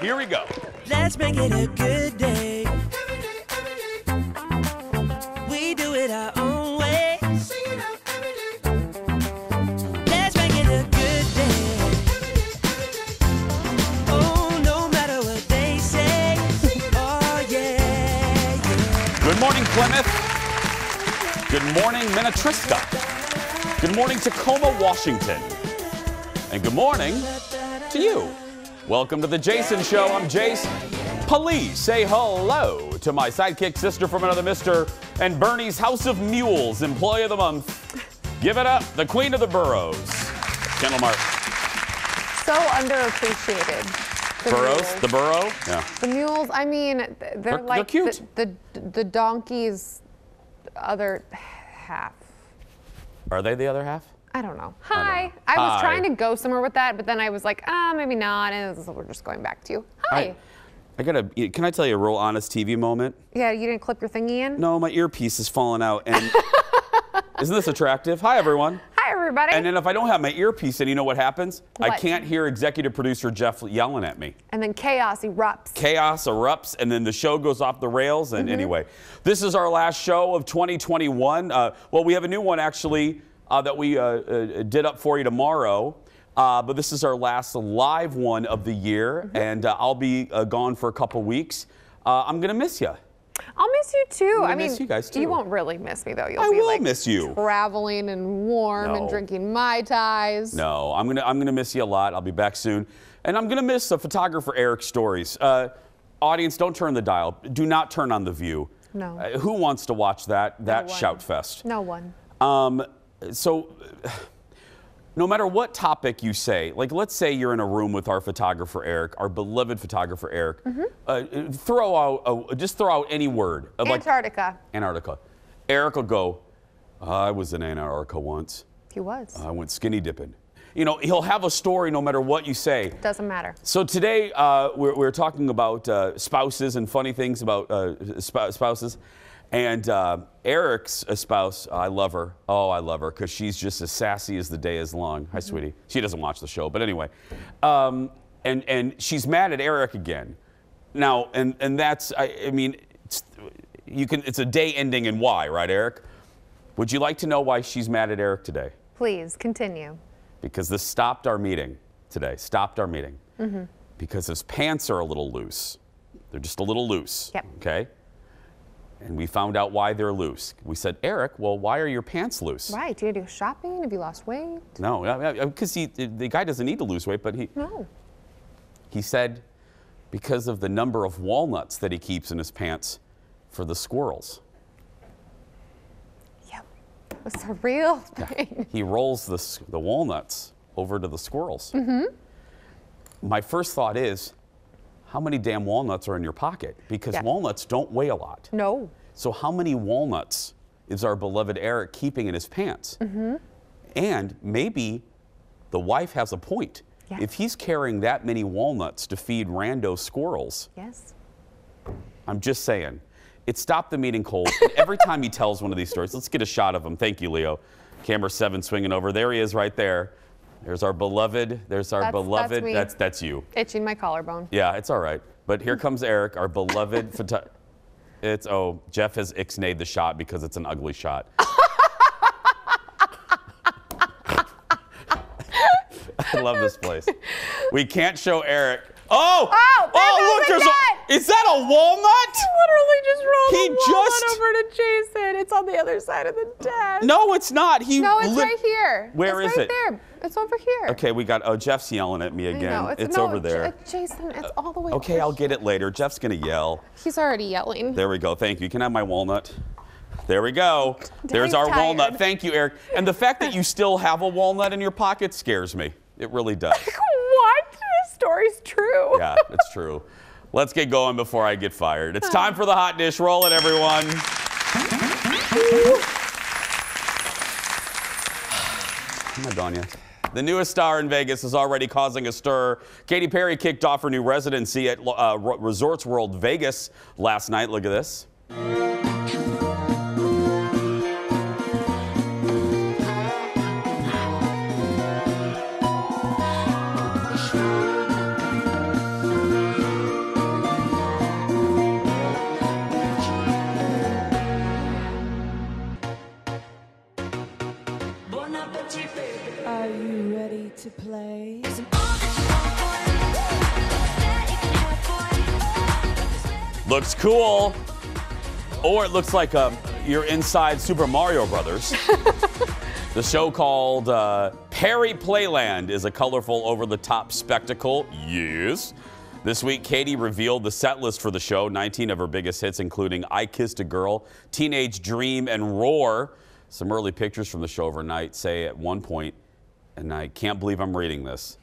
Here we go. Let's make it a good day. We do it our own way. Let's make it a good day. Oh, no matter what they say. Oh, yeah. Good morning, Plymouth. Good morning, Minnetriska. Good morning, Tacoma, Washington. And good morning to you. Welcome to the Jason Show. I'm Jace. Please say hello to my sidekick sister from another mister and Bernie's House of Mules Employee of the Month. Give it up, the Queen of the Burrows, Kendall Martin. So underappreciated. Burrows, the burrow? Yeah. The mules, I mean, they're like cute. the donkey's other half. Are they the other half? I don't know. Hi. I was trying to go somewhere with that, but then I was like, maybe not, and we're just going back to you. Hi. Can I tell you a real honest TV moment? Yeah, you didn't clip your thingy in? No, my earpiece is falling out, and isn't this attractive? Hi, everyone. Hi, everybody. And then if I don't have my earpiece in, you know what happens? What? I can't hear executive producer Jeff yelling at me. And then chaos erupts. Chaos erupts, and then the show goes off the rails. And anyway, this is our last show of 2021. Well, we have a new one, actually, that we did up for you tomorrow. But this is our last live one of the year, and I'll be gone for a couple weeks. I'm going to miss you. I'll miss you too. I miss you guys too. You won't really miss me though. You'll I be will like miss you. Traveling and warm and drinking Mai Tais. No, I'm gonna miss you a lot. I'll be back soon, and I'm gonna miss photographer Eric's stories. Audience, don't turn the dial. Do not turn on The View. No. Who wants to watch that shout fest? No one. No matter what topic you say, like let's say you're in a room with our photographer Eric, our beloved photographer Eric, just throw out any word. Antarctica. Antarctica. Eric will go, I was in Antarctica once. He was. I went skinny dipping. You know, he'll have a story no matter what you say. Doesn't matter. So today we're talking about spouses and funny things about spouses. And Eric's spouse, I love her. Oh, I love her because she's just as sassy as the day is long. Hi, sweetie. She doesn't watch the show, but anyway. And she's mad at Eric again. Now, and that's, I mean, it's a day ending in Y, right, Eric? Would you like to know why she's mad at Eric today? Please, continue. Because this stopped our meeting today. Stopped our meeting. Because his pants are a little loose. They're just a little loose. Yep. Okay? And we found out why they're loose. We said, Eric, well, why are your pants loose? Right. Do you go shopping? Have you lost weight? No, because the guy doesn't need to lose weight, but he said because of the number of walnuts that he keeps in his pants for the squirrels. Yep. It's a real thing. He rolls the walnuts over to the squirrels. My first thought is, how many damn walnuts are in your pocket? Because walnuts don't weigh a lot. No. So how many walnuts is our beloved Eric keeping in his pants? And maybe the wife has a point. Yes. If he's carrying that many walnuts to feed rando squirrels, I'm just saying, it stopped the meeting cold. And every time he tells one of these stories, let's get a shot of him. Thank you, Leo. Camera 7 swinging over. There he is right there. There's our beloved. There's our beloved. That's you. Itching my collarbone. Yeah, it's all right. But here comes Eric, our beloved Jeff has ixnayed the shot because it's an ugly shot. I love this place. We can't show Eric. Oh, look, is that a walnut? He literally just rolled a walnut over to Jason. It's on the other side of the desk. No, it's not. No, it's right here. Where is it? There. It's over here. Okay, we got, Jeff's yelling at me again. I know, it's over there. Jason, it's all the way Okay, I'll get it later. Jeff's going to yell. He's already yelling. There we go. Thank you. Can I have my walnut? There we go. There's our tired. walnut. Thank you, Eric. And the fact that you still have a walnut in your pocket scares me. It really does. What? This story's true. Yeah, it's true. Let's get going before I get fired. It's time for the hot dish. Roll it, everyone. Am I done yet? The newest star in Vegas is already causing a stir. Katy Perry kicked off her new residency at Resorts World Vegas last night. Look at this. Looks cool. Or it looks like you're inside Super Mario Brothers. The show called Perry Playland is a colorful, over-the-top spectacle. Yes. This week, Katie revealed the set list for the show. 19 of her biggest hits, including I Kissed a Girl, Teenage Dream, and Roar. Some early pictures from the show overnight say at one point, and I can't believe I'm reading this,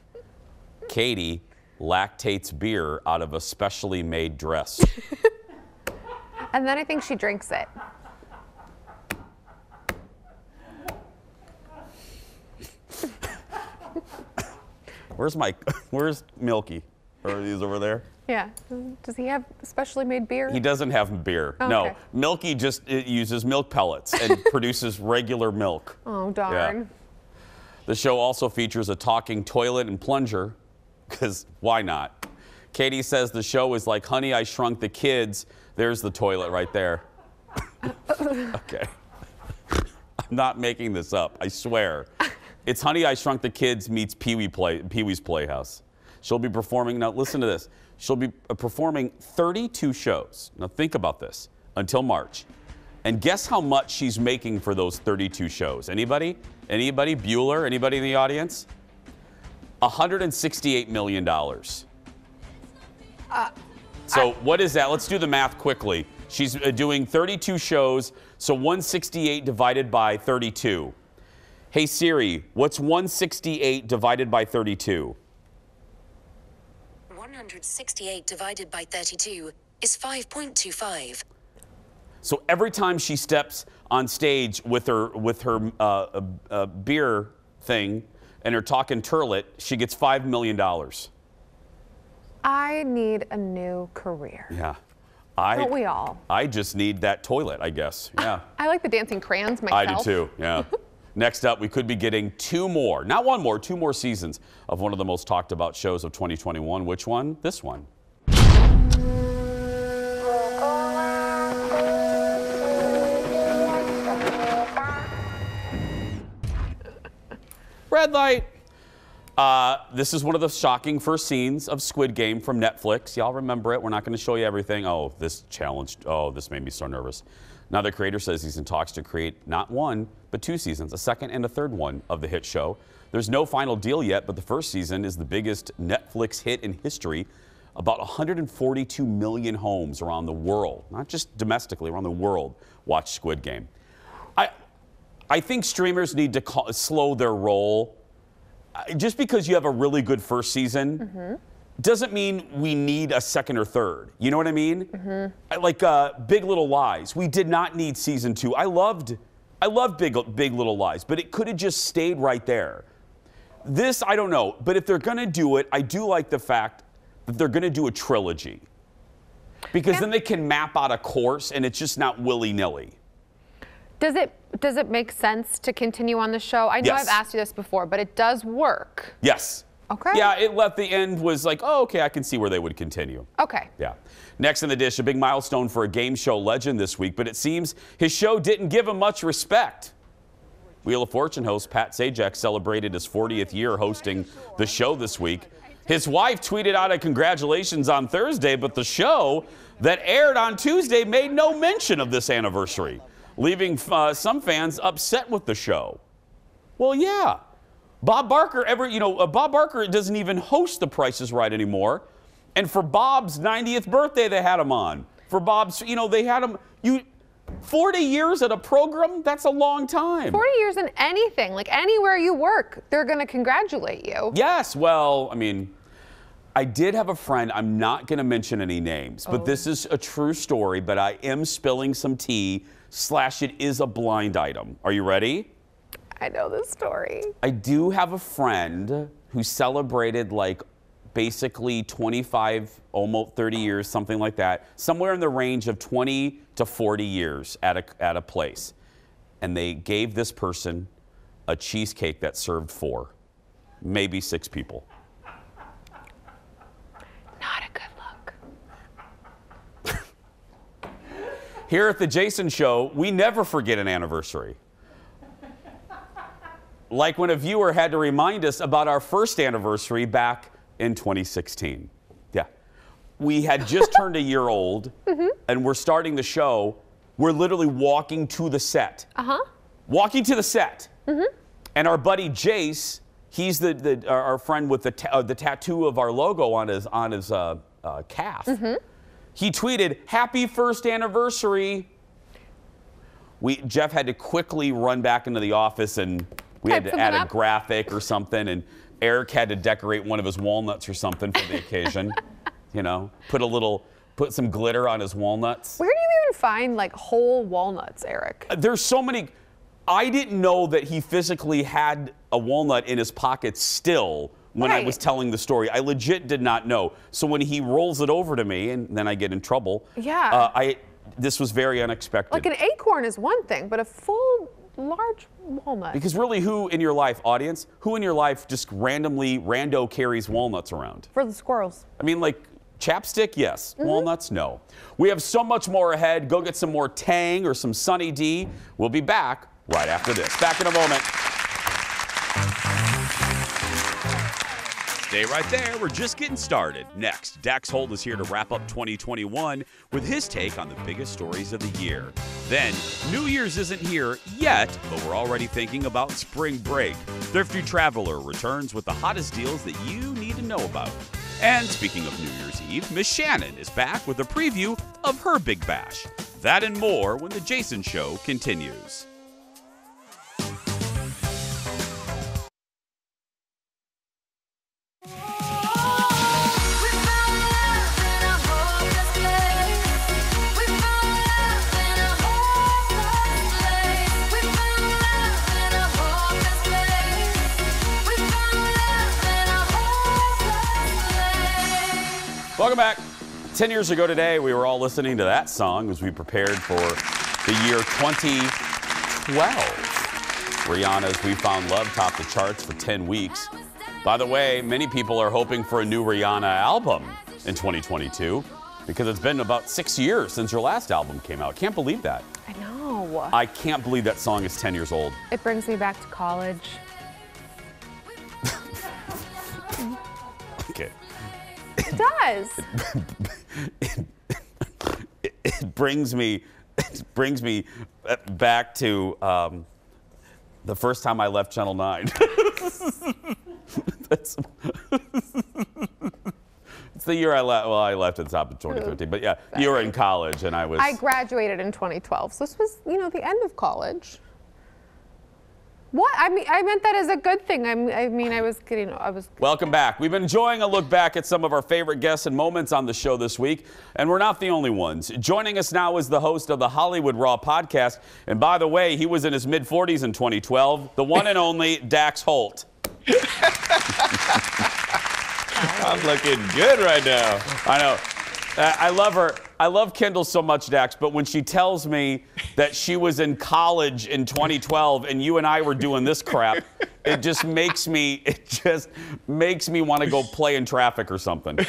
Katie lactates beer out of a specially made dress. And then I think she drinks it. Where's Milky? Or are these over there? Yeah. Does he have specially made beer? He doesn't have beer. Okay. No. Milky just uses milk pellets and produces regular milk. Oh, darn. Yeah. The show also features a talking toilet and plunger, because why not? Katie says the show is like Honey, I Shrunk the Kids. There's the toilet right there. Okay. I'm not making this up, I swear. It's Honey, I Shrunk the Kids meets Pee-wee's Playhouse. She'll be performing, now listen to this, she'll be performing 32 shows. Now think about this, until March. And guess how much she's making for those 32 shows? Anybody? Anybody? Bueller? Anybody in the audience? $168 million. So what is that? Let's do the math quickly. She's doing 32 shows, so 168 divided by 32. Hey Siri, what's 168 divided by 32? 168 divided by 32 is 5.25. So every time she steps on stage with her beer thing and her talking turlet, she gets $5 million. I need a new career. Yeah. Don't we all? I just need that toilet, I guess. Yeah. I like the dancing crayons myself. I do too, yeah. Next up, we could be getting two more seasons of one of the most talked about shows of 2021. Which one? This one. Red light. This is one of the shocking first scenes of Squid Game from Netflix. Y'all remember it. We're not going to show you everything. Oh, this made me so nervous. Now the creator says he's in talks to create not one, but two seasons, a second and a third one of the hit show. There's no final deal yet, but the first season is the biggest Netflix hit in history. About 142 million homes around the world, not just domestically, around the world, watch Squid Game. I think streamers need to slow their roll. Just because you have a really good first season doesn't mean we need a second or third. You know what I mean? Like Big Little Lies. We did not need season 2. I loved Big Little Lies, but it could have just stayed right there. This, I don't know. But if they're going to do it, I do like the fact that they're going to do a trilogy. Because then they can map out a course and it's just not willy-nilly. Does it make sense to continue on the show? I know Yes. I've asked you this before, but it does work. Yes. Okay. Yeah, it left the end was like, oh, okay, I can see where they would continue. Okay. Yeah. Next in the dish, a big milestone for a game show legend this week, but it seems his show didn't give him much respect. Wheel of Fortune host Pat Sajak celebrated his 40th year hosting the show this week. His wife tweeted out a congratulations on Thursday, but the show that aired on Tuesday made no mention of this anniversary, leaving some fans upset with the show. Well, yeah. Bob Barker Bob Barker doesn't even host The Price is Right anymore. And for Bob's 90th birthday, they had him on. For Bob's, they had him, 40 years at a program, that's a long time. 40 years in anything, like anywhere you work, they're going to congratulate you. Yes, well, I mean, I did have a friend, I'm not going to mention any names, but this is a true story, but I am spilling some tea, / it is a blind item. Are you ready? I know this story. I do have a friend who celebrated like basically 25, almost 30 years, something like that, somewhere in the range of 20 to 40 years at a place. And they gave this person a cheesecake that served 4, maybe 6 people. Not a good look. Here at the Jason Show, we never forget an anniversary. Like when a viewer had to remind us about our first anniversary back in 2016. Yeah. we had just turned a year old, and we're starting the show. We're literally walking to the set. Walking to the set. And our buddy Jace, he's our friend with the tattoo of our logo on his calf. He tweeted, "Happy first anniversary." Jeff had to quickly run back into the office, and we had to add a graphic or something, and Eric had to decorate one of his walnuts or something for the occasion. You know, put some glitter on his walnuts. Where do you even find like whole walnuts, Eric? There's so many. I didn't know that he physically had a walnut in his pocket still when I was telling the story. I legit did not know. So when he rolls it over to me, and then I get in trouble. Yeah. This was very unexpected. Like an acorn is one thing, but a full large walnut. Because really, who in your life, audience, who in your life just rando carries walnuts around? For the squirrels. I mean, like chapstick, yes. Walnuts, no. We have so much more ahead. Go get some more Tang or some Sunny D. We'll be back right after this. Back in a moment. Stay right there. We're just getting started. Next, Dax Holt is here to wrap up 2021 with his take on the biggest stories of the year. Then, New Year's isn't here yet, but we're already thinking about spring break. Thrifty Traveler returns with the hottest deals that you need to know about. And speaking of New Year's Eve, Miss Shannon is back with a preview of her Big Bash. That and more when The Jason Show continues. Welcome back. 10 years ago today, we were all listening to that song as we prepared for the year 2012. Rihanna's We Found Love topped the charts for 10 weeks. By the way, many people are hoping for a new Rihanna album in 2022 because it's been about 6 years since her last album came out. Can't believe that. I know. I can't believe that song is 10 years old. It brings me back to college. Okay. It does. It brings me back to the first time I left Channel 9. It's the year I left. Well, I left at the top of 2015, but yeah, you were in college, and I graduated in 2012, so this was, the end of college. What? I meant that as a good thing. I was kidding. Welcome back. We've been enjoying a look back at some of our favorite guests and moments on the show this week, and we're not the only ones. Joining us now is the host of the Hollywood Raw podcast, and by the way, he was in his mid-40s in 2012, the one and only Dax Holt. I'm looking good right now. I know. I love her. I love Kendall so much, Dax, but when she tells me that she was in college in 2012 and you and I were doing this crap, it just makes me want to go play in traffic or something.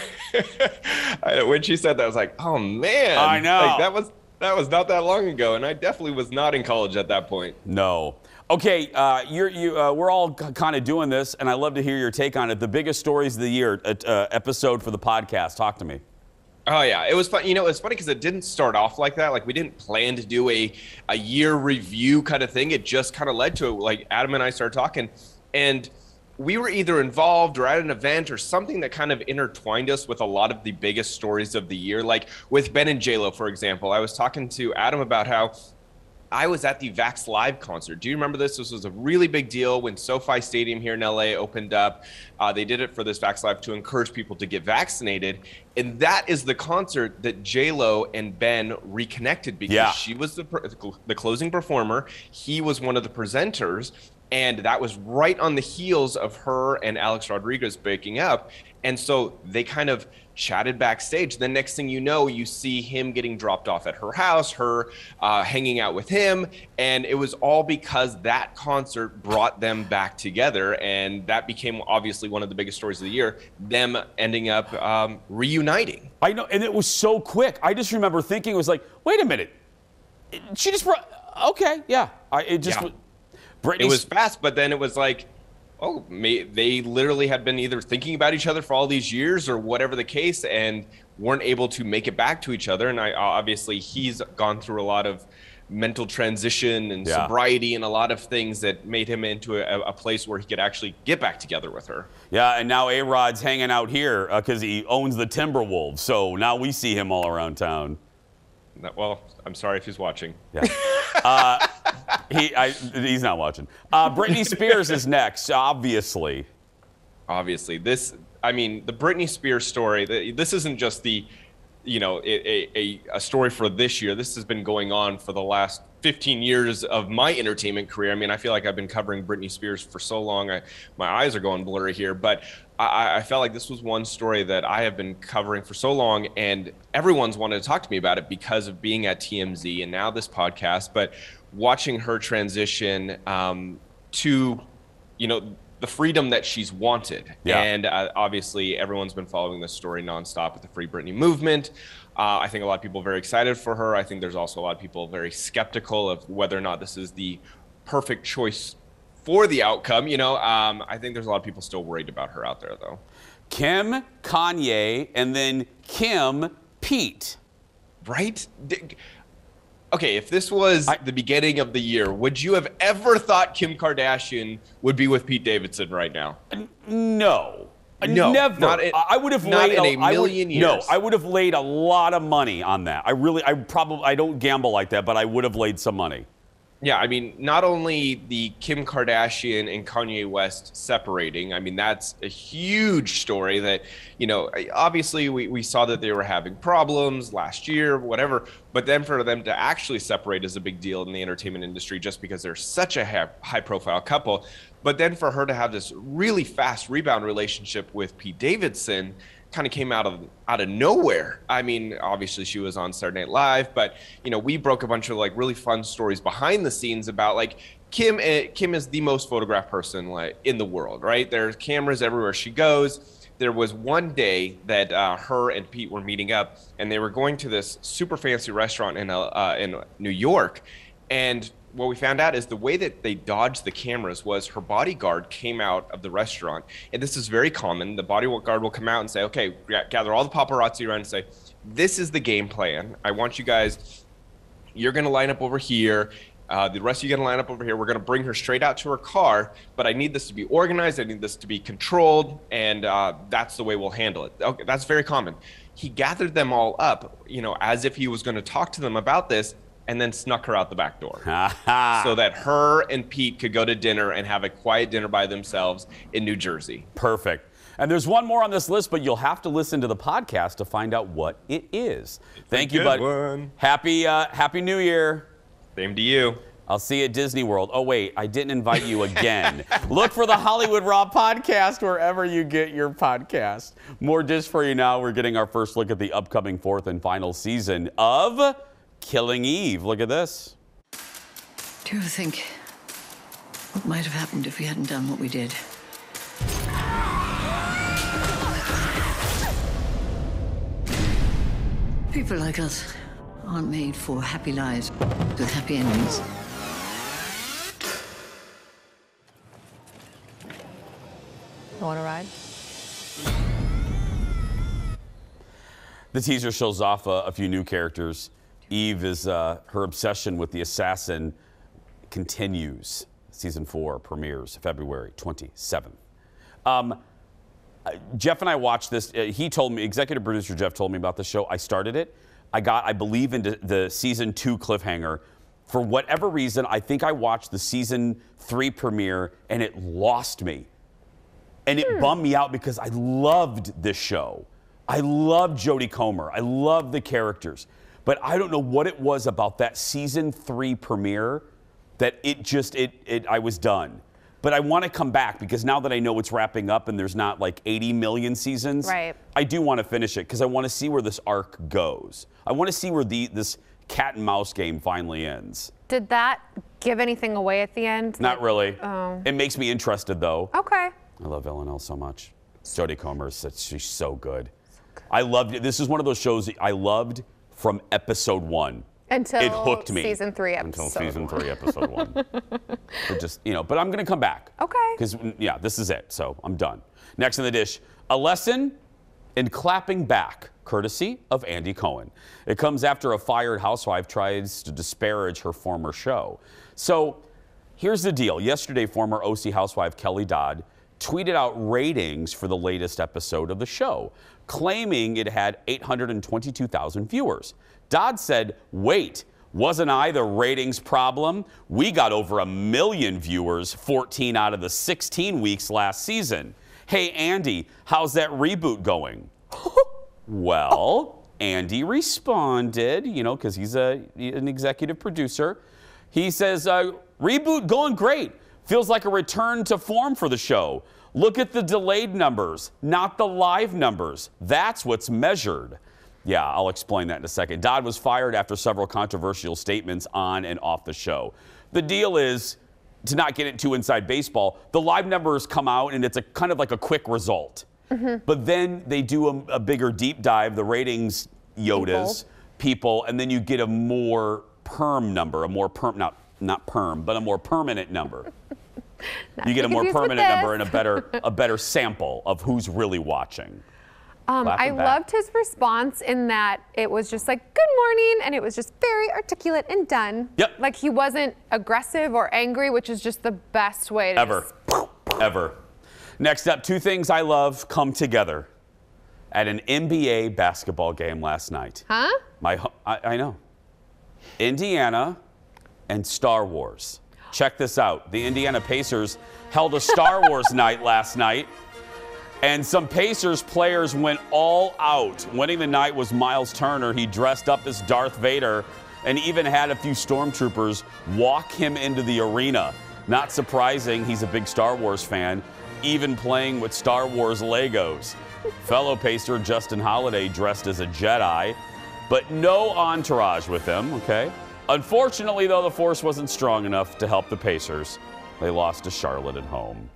I know, when she said that, I was like, oh man. I know. Like, that was not that long ago, and I definitely was not in college at that point. No. Okay, we're all kind of doing this, and I love to hear your take on it. The biggest stories of the year episode for the podcast. Talk to me. Oh yeah, it was fun. It was funny because it didn't start off like that. Like we didn't plan to do a year review kind of thing. It just kind of led to it. Like Adam and I started talking, and we were either involved or at an event or something that kind of intertwined us with a lot of the biggest stories of the year. Like with Ben and J-Lo, for example, I was talking to Adam about how I was at the Vax Live concert. Do you remember this? This was a really big deal when SoFi Stadium here in LA opened up. They did it for this Vax Live to encourage people to get vaccinated. And that is the concert that J-Lo and Ben reconnected because she was the closing performer. He was one of the presenters. And that was right on the heels of her and Alex Rodriguez breaking up. And so they kind of chatted backstage. The next thing you know, you see him getting dropped off at her house, her hanging out with him. And it was all because that concert brought them back together. And that became obviously one of the biggest stories of the year, them ending up reuniting. I know, and it was so quick. I just remember thinking, it was like, wait a minute. She just brought, okay, yeah. It was fast, but then it was like, they literally had been either thinking about each other for all these years or whatever the case, and weren't able to make it back to each other. And obviously he's gone through a lot of mental transition and sobriety and a lot of things that made him into a place where he could actually get back together with her. Yeah, and now A-Rod's hanging out here because he owns the Timberwolves. So now we see him all around town. Well, I'm sorry if he's watching. Yeah. He's not watching. Britney Spears is next, obviously. Obviously. The Britney Spears story, this isn't just a story for this year. This has been going on for the last 15 years of my entertainment career. I mean, I feel like I've been covering Britney Spears for so long. My eyes are going blurry here, but I felt like this was one story that I have been covering for so long, and everyone's wanted to talk to me about it because of being at TMZ and now this podcast. But watching her transition to, the freedom that she's wanted. Yeah. And obviously everyone's been following this story nonstop with the Free Britney movement. I think a lot of people are very excited for her. I think there's also a lot of people very skeptical of whether or not this is the perfect choice for the outcome. I think there's a lot of people still worried about her out there, though. Kim, Kanye, and then Kim, Pete. Right? Okay, if this was the beginning of the year, would you have ever thought Kim Kardashian would be with Pete Davidson right now? No. No, Never. I would have laid in a million years. No, I would have laid a lot of money on that. I don't gamble like that, but I would have laid some money. Yeah, I mean, not only the Kim Kardashian and Kanye West separating, I mean, that's a huge story that, obviously we saw that they were having problems last year, whatever, but then for them to actually separate is a big deal in the entertainment industry just because they're such a high-profile couple. But then for her to have this really fast rebound relationship with Pete Davidson kind of came out of nowhere. I mean, obviously she was on Saturday Night Live, but we broke a bunch of really fun stories behind the scenes about Kim is the most photographed person in the world, right? There's cameras everywhere she goes. There was one day that her and Pete were meeting up, and they were going to this super fancy restaurant in New York, and what we found out is the way that they dodged the cameras was her bodyguard came out of the restaurant. And this is very common. The bodyguard will come out and say, okay, gather all the paparazzi around and say, this is the game plan. I want you guys, you're going to line up over here. The rest of you are going to line up over here. We're going to bring her straight out to her car, but I need this to be organized. I need this to be controlled. And that's the way we'll handle it. Okay, that's very common. He gathered them all up, as if he was going to talk to them about this, and then snuck her out the back door so that her and Pete could go to dinner and have a quiet dinner by themselves in New Jersey. Perfect. And there's one more on this list, but you'll have to listen to the podcast to find out what it is. Thank you, bud. Happy New Year. Same to you. I'll see you at Disney World. Oh, wait, I didn't invite you again. Look for the Hollywood Raw podcast wherever you get your podcast. More Dish for you now. We're getting our first look at the upcoming 4th and final season of Killing Eve. Look at this. Do you ever think what might have happened if we hadn't done what we did? People like us aren't made for happy lives with happy endings. You want to ride? The teaser shows off a few new characters. Eve is her obsession with the assassin continues. Season 4 premieres February 27th. Jeff and I watched this. He told me, executive producer Jeff told me about the show. I started it. I believe, into the season 2 cliffhanger. For whatever reason, I think I watched the season 3 premiere and it lost me. And it bummed me out because I loved this show. I loved Jodie Comer. I loved the characters. But I don't know what it was about that season 3 premiere that I was done. But I want to come back because now that I know it's wrapping up and there's not 80 million seasons, right. I do want to finish it because I want to see where this arc goes. I want to see where this cat and mouse game finally ends. Did that give anything away at the end? Not really. Oh. It makes me interested though. Okay. I love L&L so much. Jodie Comer, she's so good. I loved it. This is one of those shows that I loved from episode 1. Until it hooked me. season 3, Until episode season 1. 3, episode 1. It just, but I'm going to come back. Okay. Because, this is it. So I'm done. Next in the dish, a lesson in clapping back, courtesy of Andy Cohen. It comes after a fired housewife tries to disparage her former show. So here's the deal. Yesterday, former OC housewife Kelly Dodd tweeted out ratings for the latest episode of the show, claiming it had 822,000 viewers. Dodd said, wait, wasn't I the ratings problem? We got over 1 million viewers 14 out of the 16 weeks last season. Hey, Andy, how's that reboot going? Well, Andy responded, because he's an executive producer. He says, reboot going great. Feels like a return to form for the show. Look at the delayed numbers, not the live numbers. That's what's measured. Yeah, I'll explain that in a second. Dodd was fired after several controversial statements on and off the show. The deal is, to not get it too inside baseball, the live numbers come out and it's a kind of like a quick result. But then they do a bigger deep dive, the ratings Yodas, people, and then you get a more perm number, not perm, but a more permanent number. You get a more permanent number and a better sample of who's really watching. I loved his response in that it was just like, good morning, and it was just very articulate and done. Yep. Like he wasn't aggressive or angry, which is just the best way to Ever. Next up, 2 things I love come together at an NBA basketball game last night. Huh? I know. Indiana and Star Wars. Check this out. The Indiana Pacers held a Star Wars night last night, and some Pacers players went all out. Winning the night was Miles Turner. He dressed up as Darth Vader and even had a few stormtroopers walk him into the arena. Not surprising, he's a big Star Wars fan, even playing with Star Wars Legos. Fellow Pacer Justin Holiday dressed as a Jedi, but no entourage with him, okay? Unfortunately, though, the force wasn't strong enough to help the Pacers. They lost to Charlotte at home.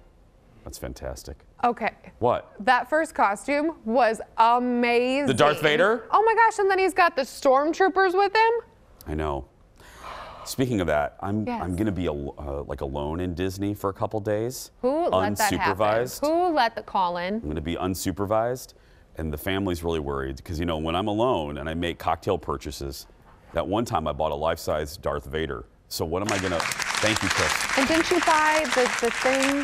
That's fantastic. Okay. What? That first costume was amazing. The Darth Vader? Oh my gosh, and then he's got the stormtroopers with him. I know. Speaking of that, I'm going to be like alone in Disney for a couple days. Who let that happen? Unsupervised. Who let the call in? I'm going to be unsupervised, and the family's really worried because, when I'm alone and I make cocktail purchases, that one time I bought a life-size Darth Vader. So what am I going to... Thank you, Chris. And didn't you buy the thing?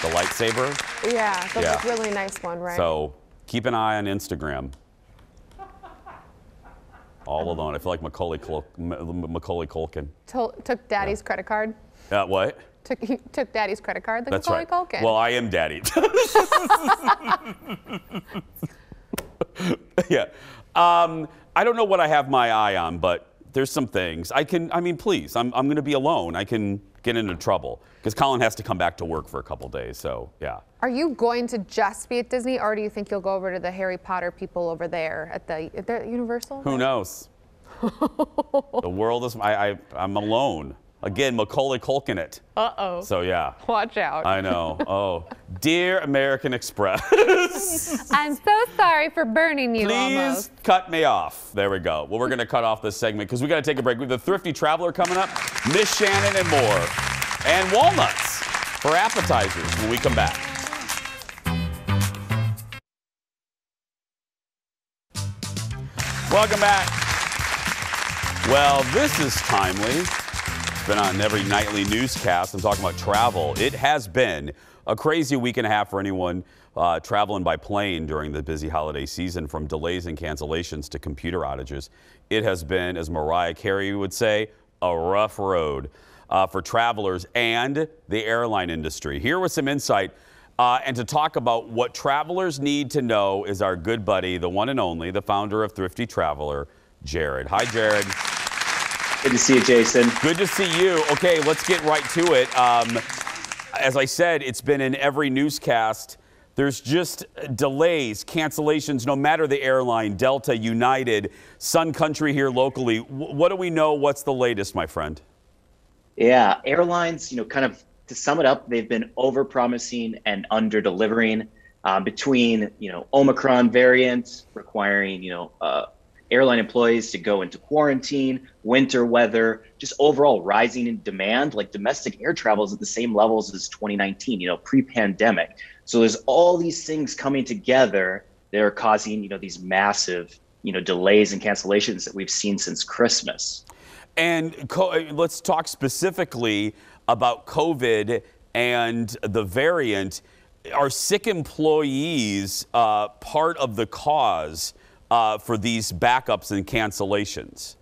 The lightsaber? Yeah, the really nice one, right? So keep an eye on Instagram. All alone. I feel like Macaulay Culkin. Took Daddy's credit card? What? Took Daddy's credit card, like That's Macaulay right. Culkin. Well, I am Daddy. Yeah. I don't know what I have my eye on, but there's some things. Please, I'm going to be alone. I can get into trouble because Colin has to come back to work for a couple days, so yeah. Are you going to just be at Disney, or do you think you'll go over to the Harry Potter people over there at the Universal? Who knows? The world is, I'm alone. Again, Macaulay Culkin it. Uh-oh. So yeah. Watch out. I know. Oh, dear American Express. I'm so sorry for burning you almost. Please cut me off. There we go. Well, we're going to cut off this segment because we got to take a break. We have the Thrifty Traveler coming up, Miss Shannon and more, and walnuts for appetizers when we come back. Welcome back. Well, this is timely. It's been on every nightly newscast. I'm talking about travel. It has been a crazy week and a half for anyone traveling by plane during the busy holiday season, from delays and cancellations to computer outages. It has been, as Mariah Carey would say, a rough road for travelers and the airline industry. Here with some insight and to talk about what travelers need to know is our good buddy, the one and only, the founder of Thrifty Traveler, Jared. Hi, Jared. Good to see you, Jason. Good to see you. Okay, let's get right to it. As I said, it's been in every newscast. There's just delays, cancellations, no matter the airline, Delta, United, Sun Country here locally. What do we know? What's the latest, my friend? Yeah, airlines, kind of to sum it up, they've been over-promising and under-delivering between, Omicron variant requiring, airline employees to go into quarantine, winter weather, just overall rising in demand. Like domestic air travel is at the same levels as 2019, pre-pandemic. So there's all these things coming together that are causing, these massive, delays and cancellations that we've seen since Christmas. And let's talk specifically about COVID and the variant. Are sick employees part of the cause for these backups and cancellations?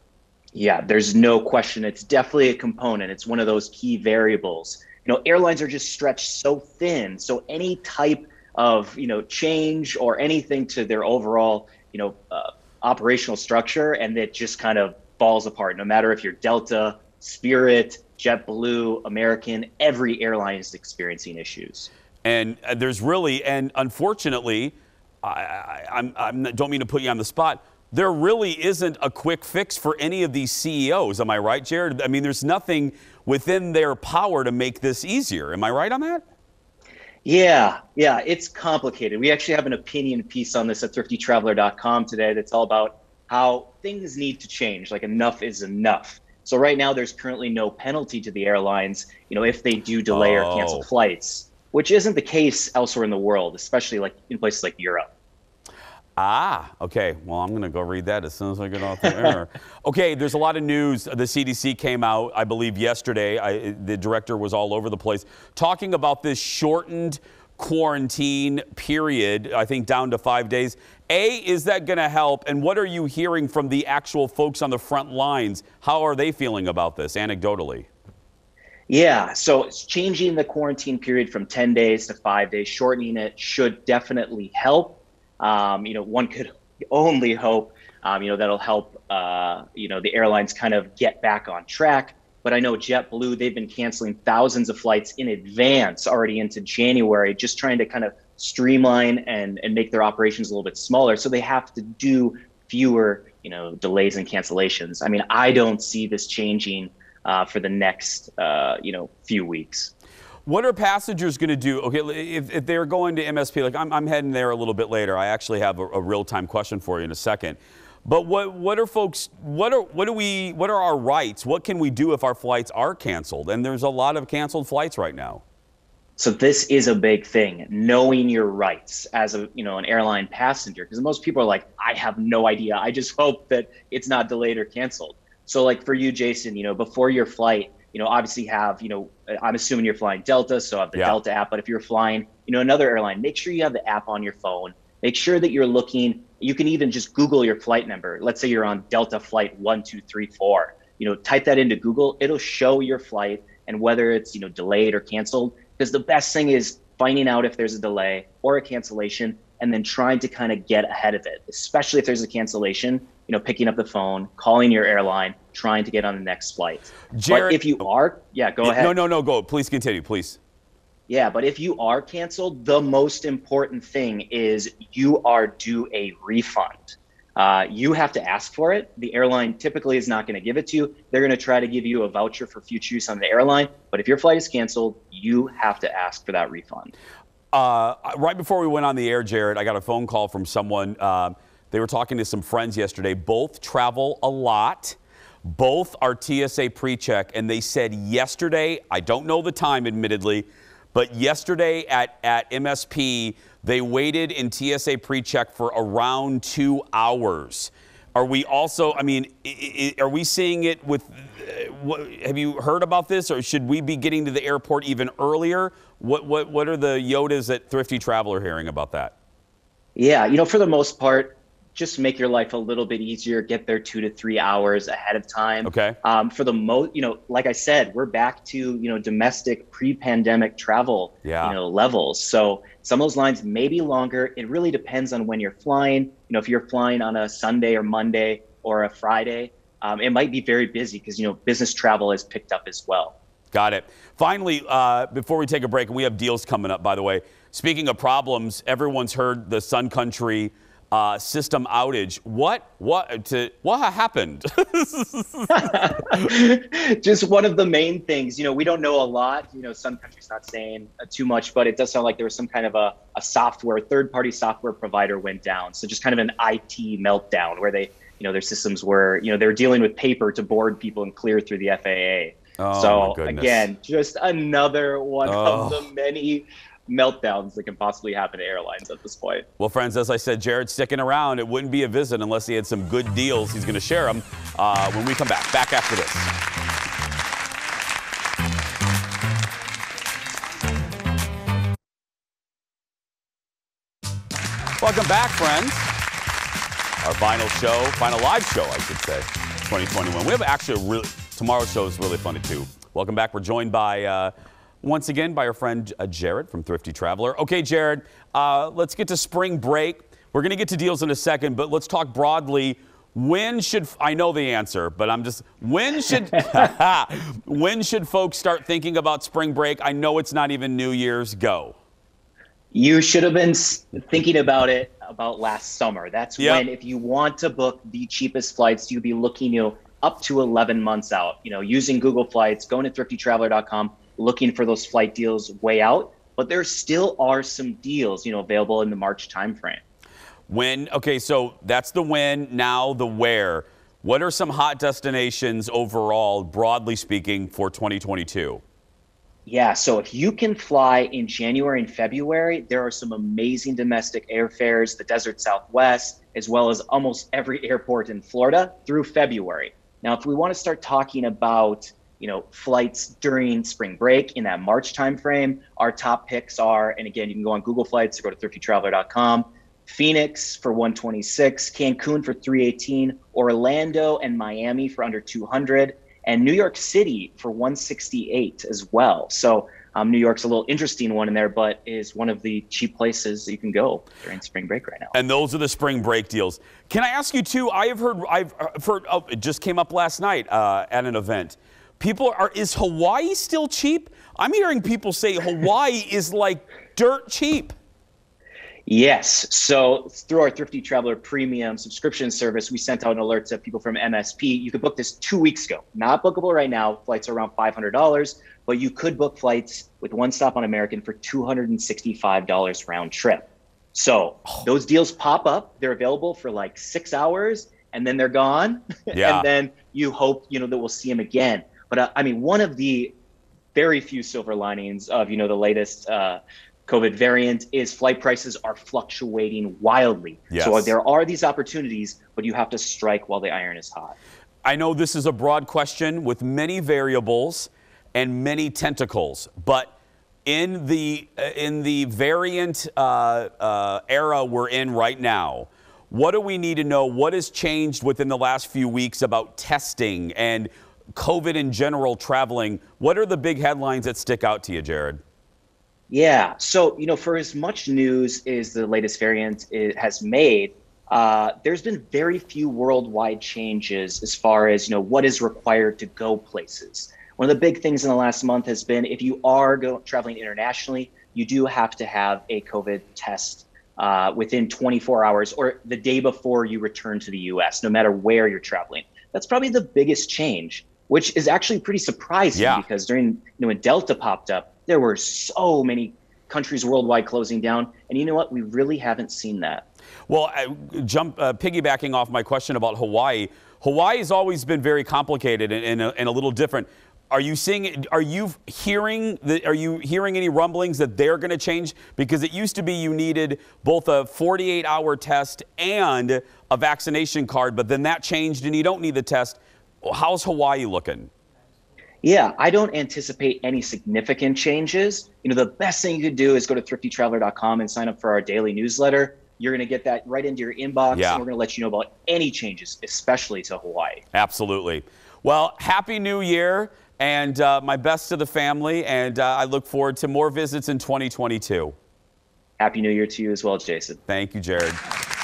Yeah, there's no question. It's definitely a component. It's one of those key variables. Airlines are just stretched so thin. So any type of, change or anything to their overall, operational structure, and it just kind of falls apart. No matter if you're Delta, Spirit, JetBlue, American, every airline is experiencing issues. And there's really, and unfortunately, I don't mean to put you on the spot, there really isn't a quick fix for any of these CEOs. Am I right, Jared? I mean, there's nothing within their power to make this easier. Am I right on that? Yeah, it's complicated. We actually have an opinion piece on this at thriftytraveler.com today that's all about how things need to change, like enough is enough. So right now there's currently no penalty to the airlines, if they do delay or cancel flights, which isn't the case elsewhere in the world, especially like in places like Europe. Okay. Well, I'm going to go read that as soon as I get off the air. Okay, there's a lot of news. The CDC came out, I believe, yesterday. The director was all over the place talking about this shortened quarantine period, I think down to 5 days. Is that going to help? And what are you hearing from the actual folks on the front lines? How are they feeling about this anecdotally? Yeah, so it's changing the quarantine period from 10 days to 5 days, shortening it should definitely help. One could only hope, that'll help, the airlines kind of get back on track. But I know JetBlue, they've been canceling thousands of flights in advance already into January, just trying to kind of streamline and make their operations a little bit smaller. So they have to do fewer, delays and cancellations. I mean, I don't see this changing for the next, few weeks. What are passengers going to do? Okay, if they're going to MSP, like I'm heading there a little bit later. I actually have a real-time question for you in a second. But what are our rights? What can we do if our flights are canceled? And there's a lot of canceled flights right now. So this is a big thing, knowing your rights as an airline passenger, because most people are like, I have no idea. I just hope that it's not delayed or canceled. So like for you, Jason, before your flight, obviously have, I'm assuming you're flying Delta, so have the Delta app. But if you're flying, another airline, make sure you have the app on your phone. Make sure that you're looking. You can even just Google your flight number. Let's say you're on Delta flight 1234. Type that into Google. It'll show your flight and whether it's, delayed or canceled. Because the best thing is finding out if there's a delay or a cancellation and then trying to kind of get ahead of it, especially if there's a cancellation, picking up the phone, calling your airline, trying to get on the next flight. Jared, but if you are, go ahead. No, go. Please continue, please. Yeah, but if you are canceled, the most important thing is you are due a refund. You have to ask for it. The airline typically is not going to give it to you. They're going to try to give you a voucher for future use on the airline. But if your flight is canceled, you have to ask for that refund. Right before we went on the air, Jared, I got a phone call from someone. They were talking to some friends yesterday. Both travel a lot. Both are TSA pre-check. And they said yesterday, I don't know the time, admittedly, but yesterday at MSP, they waited in TSA pre-check for around 2 hours. Are we also, are we seeing it with, have you heard about this, or should we be getting to the airport even earlier? What are the Yodas at Thrifty Traveler hearing about that? Yeah, for the most part, just make your life a little bit easier. Get there 2 to 3 hours ahead of time. Okay. For the most, like I said, we're back to, domestic pre-pandemic travel, levels. So some of those lines may be longer. It really depends on when you're flying. If you're flying on a Sunday or Monday or a Friday, it might be very busy because, business travel has picked up as well. Got it. Finally, before we take a break, and we have deals coming up, by the way. Speaking of problems, everyone's heard the Sun Country system outage. What happened? Just one of the main things. We don't know a lot. Sun Country's not saying too much, but it does sound like there was some kind of a software, third-party software provider went down. So just kind of an IT meltdown where they their systems were, they're dealing with paper to board people and clear through the FAA. Oh, so my goodness. again, just another one of the many meltdowns that can possibly happen to airlines at this point. Well, friends, as I said, Jared's sticking around. It wouldn't be a visit unless he had some good deals. He's going to share them when we come back. Back after this. Welcome back, friends. Our final live show, I should say, 2021. We have actually tomorrow's show is really funny, too. Welcome back. We're joined by, once again, by our friend Jared from Thrifty Traveler. Okay, Jared, let's get to spring break. We're going to get to deals in a second, but let's talk broadly. I know the answer, but when should folks start thinking about spring break? I know it's not even New Year's. Go. You should have been thinking about it about last summer. That's when, if you want to book the cheapest flights, you'd be looking, up to 11 months out, using Google Flights, going to thriftytraveler.com, looking for those flight deals way out. But there still are some deals, available in the March timeframe. Okay, so that's the when, now the where. What are some hot destinations overall, broadly speaking, for 2022? Yeah, so if you can fly in January and February, there are some amazing domestic airfares, the Desert Southwest, as well as almost every airport in Florida through February. Now, if we want to start talking about, flights during spring break in that March timeframe, our top picks are, and again, you can go on Google Flights or go to thriftytraveler.com, Phoenix for $126, Cancun for $318, Orlando and Miami for under $200, and New York City for $168 as well. So New York's a little interesting one in there, but is one of the cheap places that you can go during spring break right now. And those are the spring break deals. Can I ask you too? I've heard. It just came up last night at an event. Is Hawaii still cheap? I'm hearing people say Hawaii is like dirt cheap. Yes. So through our Thrifty Traveler Premium subscription service, we sent out an alert to people from MSP. You could book this 2 weeks ago. Not bookable right now. Flights are around $500, but you could book flights with one stop on American for $265 round trip. So those deals pop up. They're available for like 6 hours, and then they're gone. Yeah. And then you hope, that we'll see them again. But one of the very few silver linings of, the latest COVID variant is flight prices are fluctuating wildly. Yes. So there are these opportunities, but you have to strike while the iron is hot. I know this is a broad question with many variables and many tentacles, but in the variant era we're in right now, what do we need to know? What has changed within the last few weeks about testing and COVID in general traveling? What are the big headlines that stick out to you, Jared? Yeah. So, for as much news as the latest variant has made, there's been very few worldwide changes as far as, what is required to go places. One of the big things in the last month has been if you are traveling internationally, you do have to have a COVID test within 24 hours or the day before you return to the U.S., no matter where you're traveling. That's probably the biggest change, which is actually pretty surprising because during, when Delta popped up, there were so many countries worldwide closing down. And you know what? We really haven't seen that. Well, piggybacking off my question about Hawaii, Hawaii has always been very complicated and a little different. Are you hearing any rumblings that they're going to change? Because it used to be you needed both a 48-hour test and a vaccination card, but then that changed and you don't need the test. How's Hawaii looking? Yeah, I don't anticipate any significant changes. The best thing you could do is go to thriftytraveler.com and sign up for our daily newsletter. You're going to get that right into your inbox, and we're going to let you know about any changes, especially to Hawaii. Absolutely. Well, Happy New Year, and my best to the family, and I look forward to more visits in 2022. Happy New Year to you as well, Jason. Thank you, Jared.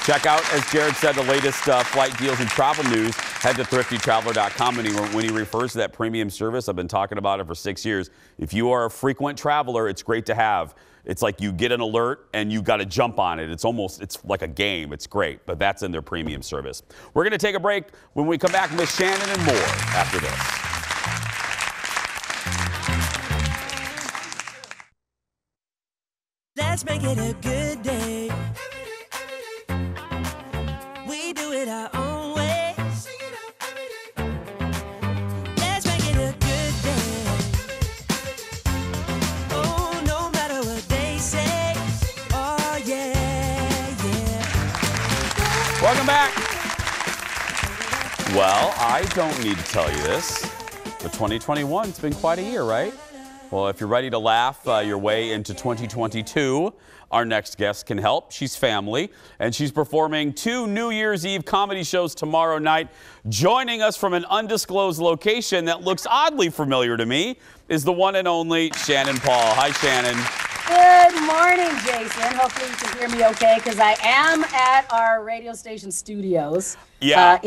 Check out, as Jared said, the latest flight deals and travel news. Head to thriftytraveler.com. And when he refers to that premium service, I've been talking about it for 6 years. If you are a frequent traveler, it's great to have. It's like you get an alert and you got to jump on it. It's like a game. It's great, but that's in their premium service. We're going to take a break. When we come back, Miss Shannon and more after this. Let's make it a good day. We do it our own way. Well, I don't need to tell you this, but 2021's been quite a year, right? Well, if you're ready to laugh your way into 2022, our next guest can help. She's family, and she's performing 2 New Year's Eve comedy shows tomorrow night. Joining us from an undisclosed location that looks oddly familiar to me is the one and only Shannon Paul. Hi, Shannon. Good morning, Jason. Hopefully you can hear me okay, because I am at our radio station studios. Yeah.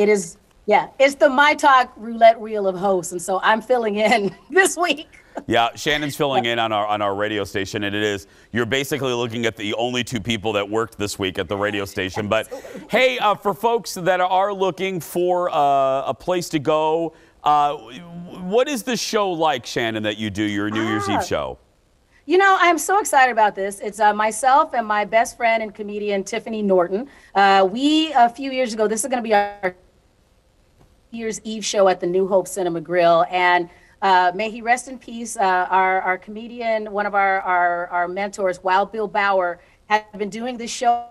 It's the My Talk roulette wheel of hosts, and so I'm filling in this week. Yeah, Shannon's filling in on our radio station, and you're basically looking at the only 2 people that worked this week at the radio station. But hey, for folks that are looking for a place to go, what is the show like, Shannon, that you do, your New Year's Eve show? You know, I'm so excited about this. It's myself and my best friend and comedian, Tiffany Norton. We, a few years ago, this is going to be our New Year's Eve show at the New Hope Cinema Grill. And may he rest in peace, our comedian, one of our mentors, Wild Bill Bauer, had been doing this show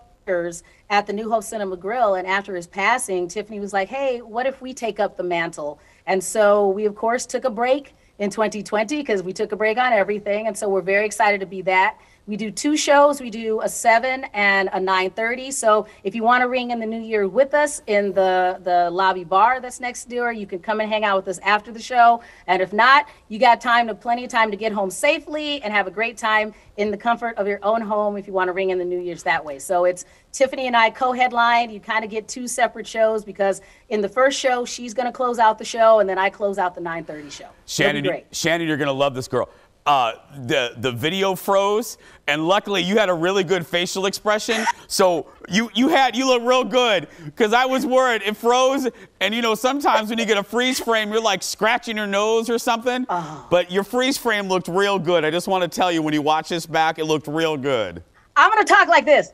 at the New Hope Cinema Grill. And after his passing, Tiffany was like, hey, what if we take up the mantle? And so we, of course, took a break in 2020 because we took a break on everything. And so we're very excited to be that. We do 2 shows. We do a 7 and a 9:30. So if you want to ring in the new year with us in the lobby bar that's next door, you can come and hang out with us after the show. And if not, you got plenty of time to get home safely and have a great time in the comfort of your own home if you want to ring in the New Year's that way. So it's Tiffany and I co-headline. You kind of get 2 separate shows because in the first show, she's going to close out the show, and then I close out the 9:30 show. Shannon, you're going to love this girl. The video froze, and luckily you had a really good facial expression, so you look real good, because I was worried it froze, and you know sometimes when you get a freeze frame you're like scratching your nose or something, but your freeze frame looked real good. I just want to tell you, when you watch this back, it looked real good. I'm going to talk like this.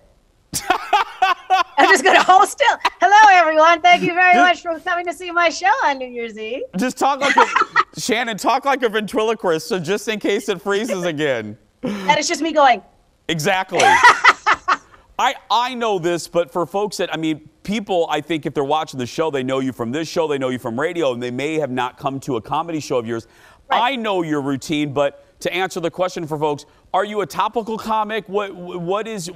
I'm just going to hold still. Hello, everyone. Thank you very much for coming to see my show on New Year's Eve. Just talk like Shannon, talk like a ventriloquist, so just in case it freezes again. And it's just me going. Exactly. I know this, but for folks that, people, I think if they're watching the show, they know you from this show, they know you from radio, and they may have not come to a comedy show of yours. Right. I know your routine, but to answer the question for folks, are you a topical comic? What's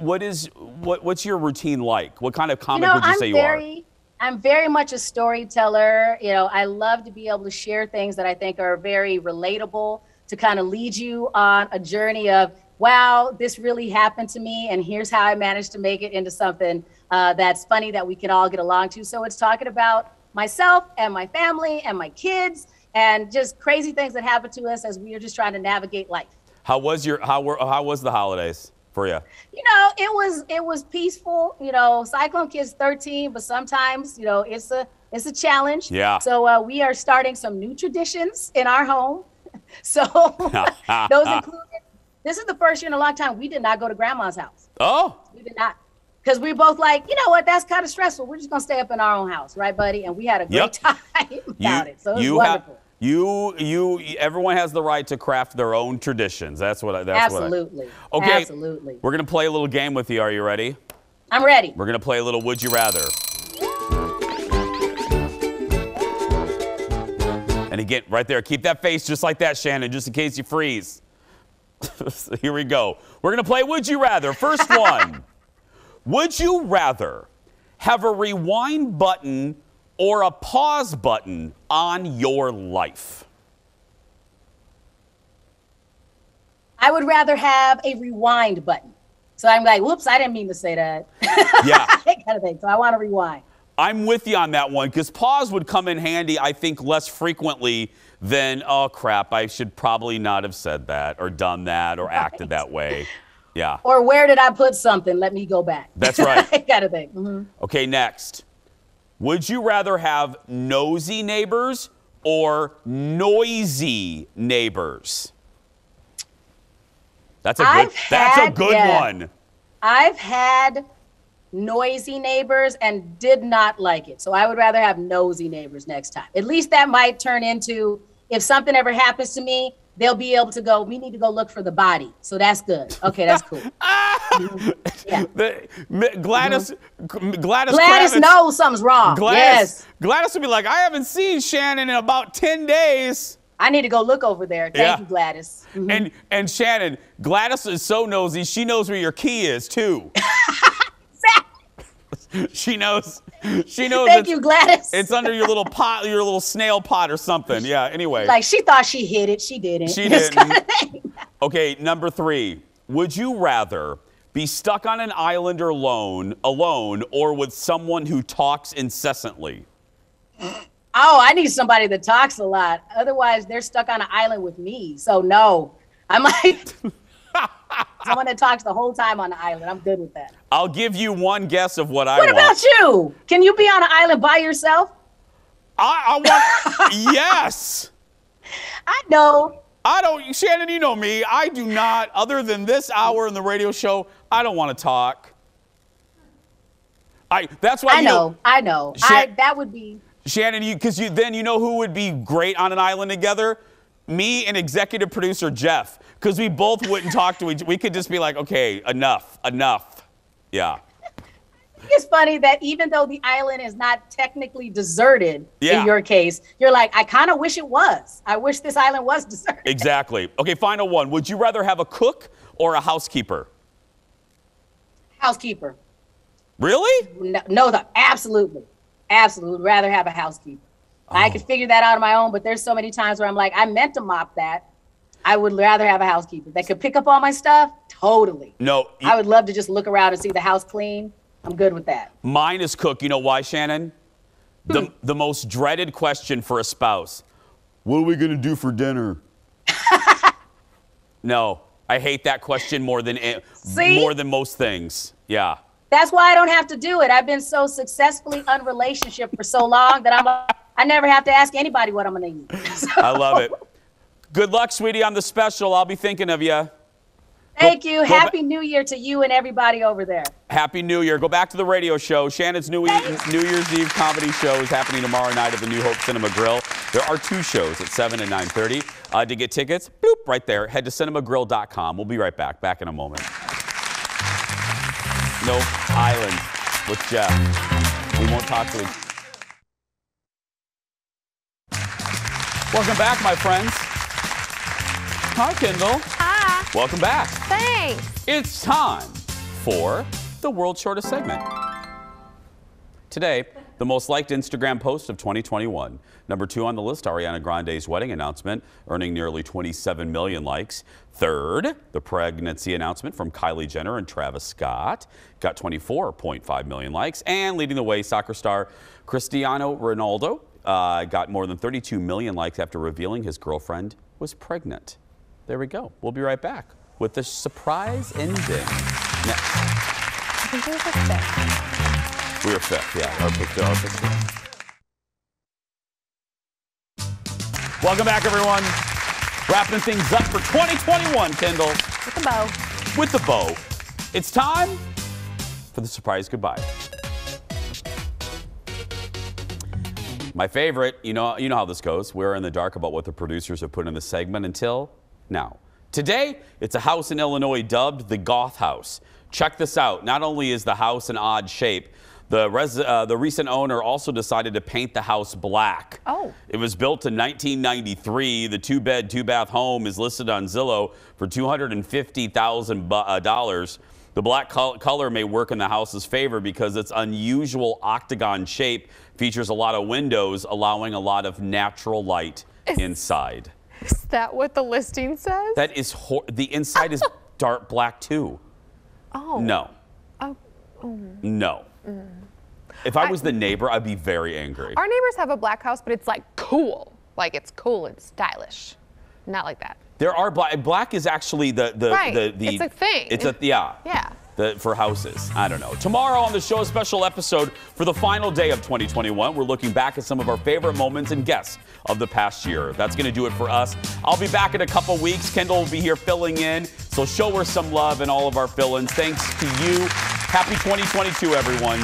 your routine like? What kind of comic would you say you are? I'm very much a storyteller. You know, I love to be able to share things that I think are very relatable, to kind of lead you on a journey of, wow, this really happened to me, and here's how I managed to make it into something that's funny that we can all get along to. So it's talking about myself and my family and my kids and just crazy things that happen to us as we are just trying to navigate life. How was the holidays for you? You know, it was peaceful. You know, Cyclone Kid's 13, but sometimes, you know, it's a challenge. Yeah. So we are starting some new traditions in our home. So those included, this is the first year in a long time we did not go to grandma's house. Oh. We did not. Because we both like, you know what, that's kind of stressful. We're just going to stay up in our own house, right, buddy? And we had a great time about it. So it was wonderful. Everyone has the right to craft their own traditions. Absolutely. Okay. Absolutely. We're going to play a little game with you. Are you ready? I'm ready. We're going to play a little Would You Rather. And again, right there, keep that face just like that, Shannon, just in case you freeze. Here we go. We're going to play Would You Rather. First one. Would you rather have a rewind button or a pause button on your life? I would rather have a rewind button. So I'm like, whoops, I didn't mean to say that. Yeah. That kind of thing. So I want to rewind. I'm with you on that one, because pause would come in handy, I think, less frequently than, oh, crap, I should probably not have said that or done that or acted that way. Yeah. Or where did I put something? Let me go back. That's right. That kind of thing. Mm-hmm. Okay, next. Would you rather have nosy neighbors or noisy neighbors? That's a good one. I've had noisy neighbors and did not like it. So I would rather have nosy neighbors next time. At least that might turn into, if something ever happens to me, they'll be able to go, we need to go look for the body. So that's good. Okay, that's cool. Yeah. Gladys Gladys Kravitz, knows something's wrong. Yes. Gladys would be like, I haven't seen Shannon in about 10 days. I need to go look over there. Thank you, Gladys. And Shannon, Gladys is so nosy, she knows where your key is too. She knows. Thank you, Gladys. It's under your little pot, your little snail pot or something. Yeah, anyway. Like she thought she hid it. She didn't. She didn't. Okay, number 3. Would you rather be stuck on an island alone or with someone who talks incessantly? Oh, I need somebody that talks a lot. Otherwise, they're stuck on an island with me. So no, I'm like someone that talks the whole time on the island. I'm good with that. I'll give you one guess of what I want. What about you? Can you be on an island by yourself? I want, yes. I know. I don't, Shannon, you know me. I do not, other than this hour in the radio show, I don't want to talk. That's why I know. That would be. Shannon, then you know who would be great on an island together? Me and executive producer Jeff, because we both wouldn't talk to each other. We could just be like, okay, enough. Yeah. It's funny that even though the island is not technically deserted in your case, you're like, I kind of wish it was. I wish this island was deserted. Exactly. Okay, final one. Would you rather have a cook or a housekeeper? Housekeeper. Really? No, absolutely. Absolutely. Rather have a housekeeper. I could figure that out on my own, but there's so many times where I'm like, I meant to mop that. I would rather have a housekeeper that could pick up all my stuff. Totally. No. I would love to just look around and see the house clean. I'm good with that. Mine is cook. You know why, Shannon? The most dreaded question for a spouse. What are we going to do for dinner? No, I hate that question more than most things. Yeah. That's why I don't have to do it. I've been so successfully unrelationship for so long that I never have to ask anybody what I'm going to eat. So. I love it. Good luck, sweetie, on the special. I'll be thinking of you. Thank you. Happy New Year to you and everybody over there. Happy New Year. Go back to the radio show. Shannon's New Year's Eve comedy show is happening tomorrow night at the New Hope Cinema Grill. There are 2 shows at 7 and 9:30. To get tickets, bloop, right there. Head to cinemagrill.com. We'll be right back. Back in a moment. No island with Jeff. We won't talk to him. Welcome back, my friends. Hi, Kendall. Hi. Welcome back. Thanks. It's time for the World's Shortest Segment. Today, the most liked Instagram post of 2021. Number 2 on the list, Ariana Grande's wedding announcement, earning nearly 27 million likes. Third, the pregnancy announcement from Kylie Jenner and Travis Scott, got 24.5 million likes. And leading the way, soccer star Cristiano Ronaldo got more than 32 million likes after revealing his girlfriend was pregnant. There we go. We'll be right back with the surprise ending next. I think it was like 5th. We were 5th, yeah. Our fifth. Welcome back, everyone. Wrapping things up for 2021, Kendall. With the bow. With the bow. It's time for the surprise goodbye. My favorite, you know how this goes. We're in the dark about what the producers have put in the segment until now. Today, it's a house in Illinois dubbed the Goth House. Check this out. Not only is the house an odd shape, the recent owner also decided to paint the house black. Oh. It was built in 1993. The 2-bed, 2-bath home is listed on Zillow for $250,000. The black color may work in the house's favor because its unusual octagon shape features a lot of windows, allowing a lot of natural light inside. Is that what the listing says? That is the inside is dark black too. Oh. No. Oh. No. If I was the neighbor, I'd be very angry. Our neighbors have a black house, but it's like cool. Like it's cool and stylish. Not like that. There are black is actually the it's a thing. It's a yeah. For houses. I don't know. Tomorrow on the show, a special episode for the final day of 2021. We're looking back at some of our favorite moments and guests of the past year. That's going to do it for us. I'll be back in a couple weeks. Kendall will be here filling in. So show her some love and all of our fill-ins. Thanks to you. Happy 2022, everyone.